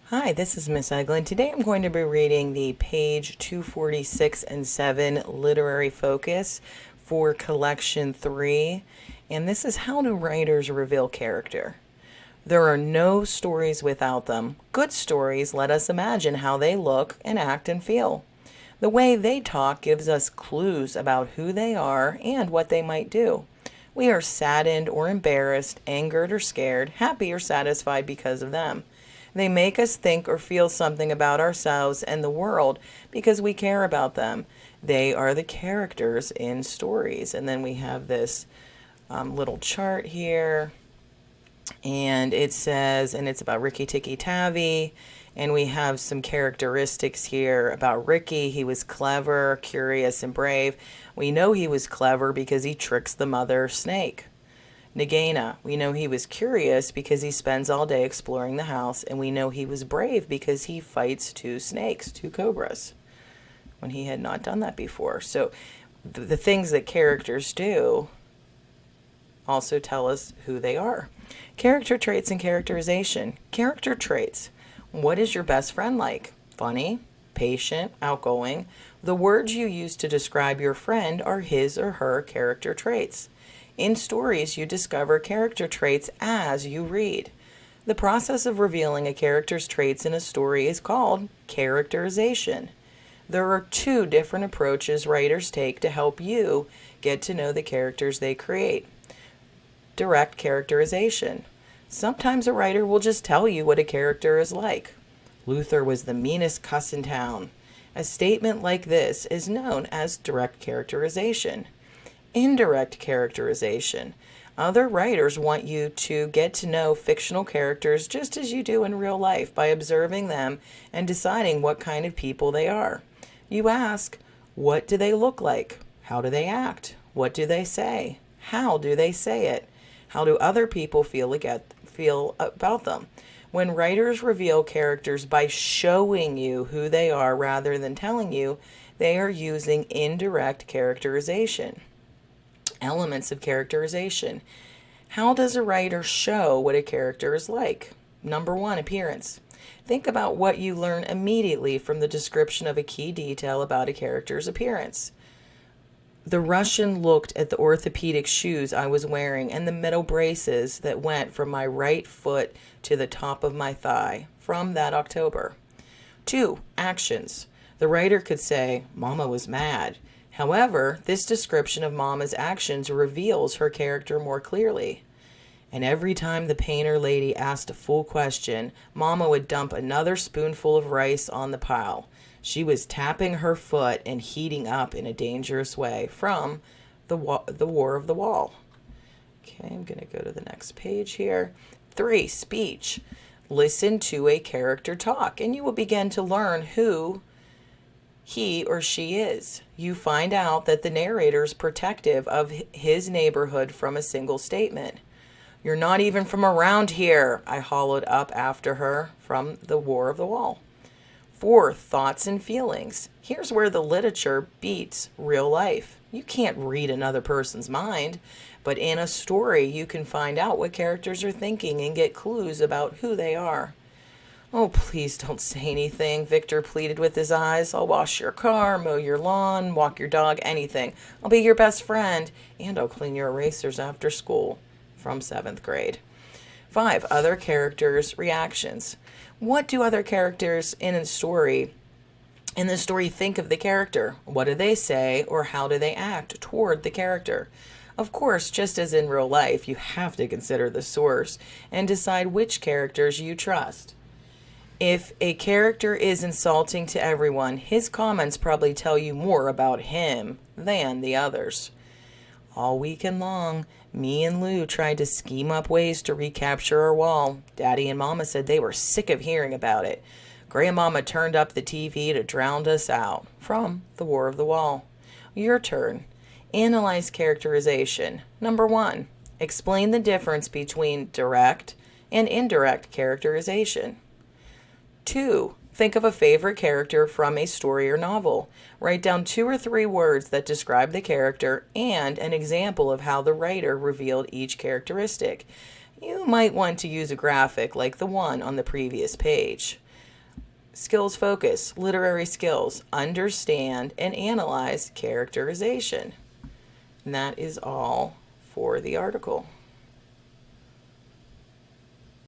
Hi, this is Miss Eglin. Today I'm going to be reading the page 246 and 7 literary focus for collection 3, and this is how do writers reveal character. There are no stories without them. Good stories let us imagine how they look and act and feel. The way they talk gives us clues about who they are and what they might do. We are saddened or embarrassed, angered or scared, happy or satisfied because of them. They make us think or feel something about ourselves and the world because we care about them. They are the characters in stories. And then we have this little chart here. And it says, and it's about Ricky Tikki Tavi. And we have some characteristics here about Ricky. He was clever, curious, and brave. We know he was clever because he tricks the mother snake. Nagana, we know he was curious because he spends all day exploring the house, and we know he was brave because he fights two snakes, two cobras, when he had not done that before. So the things that characters do also tell us who they are. Character traits and characterization. Character traits. What is your best friend like? Funny, patient, outgoing. The words you use to describe your friend are his or her character traits. In stories, you discover character traits as you read. The process of revealing a character's traits in a story is called characterization. There are two different approaches writers take to help you get to know the characters they create. Direct characterization. Sometimes a writer will just tell you what a character is like. Luther was the meanest cuss in town. A statement like this is known as direct characterization. Indirect characterization. Other writers want you to get to know fictional characters just as you do in real life by observing them and deciding what kind of people they are. You ask, what do they look like? How do they act? What do they say? How do they say it? How do other people feel about them? When writers reveal characters by showing you who they are rather than telling you, they are using indirect characterization. Elements of characterization. How does a writer show what a character is like? Number one, appearance. Think about what you learn immediately from the description of a key detail about a character's appearance. The Russian looked at the orthopedic shoes I was wearing and the metal braces that went from my right foot to the top of my thigh from that October. 2. Actions. The writer could say, Mama was mad. However, this description of Mama's actions reveals her character more clearly. And every time the painter lady asked a full question, Mama would dump another spoonful of rice on the pile. She was tapping her foot and heating up in a dangerous way from the War of the Wall. Okay, I'm going to go to the next page here. 3. Speech. Listen to a character talk, and you will begin to learn who he or she is. You find out that the narrator is protective of his neighborhood from a single statement. You're not even from around here, I hollowed up after her from the War of the Wall. 4. Thoughts and feelings. Here's where the literature beats real life. You can't read another person's mind, but in a story you can find out what characters are thinking and get clues about who they are. Oh, please don't say anything, Victor pleaded with his eyes. I'll wash your car, mow your lawn, walk your dog, anything. I'll be your best friend, and I'll clean your erasers after school. From 7th grade. 5. Other characters' reactions. What do other characters in the story think of the character? What do they say, or how do they act toward the character? Of course, just as in real life, you have to consider the source and decide which characters you trust. If a character is insulting to everyone, his comments probably tell you more about him than the others. All weekend long, me and Lou tried to scheme up ways to recapture our wall. Daddy and Mama said they were sick of hearing about it. Grandmama turned up the TV to drown us out. From the War of the Wall. Your turn. Analyze characterization. Number 1. Explain the difference between direct and indirect characterization. 2. Think of a favorite character from a story or novel. Write down 2 or 3 words that describe the character and an example of how the writer revealed each characteristic. You might want to use a graphic like the one on the previous page. skills focus, literary skills, understand and analyze characterization. And that is all for the article.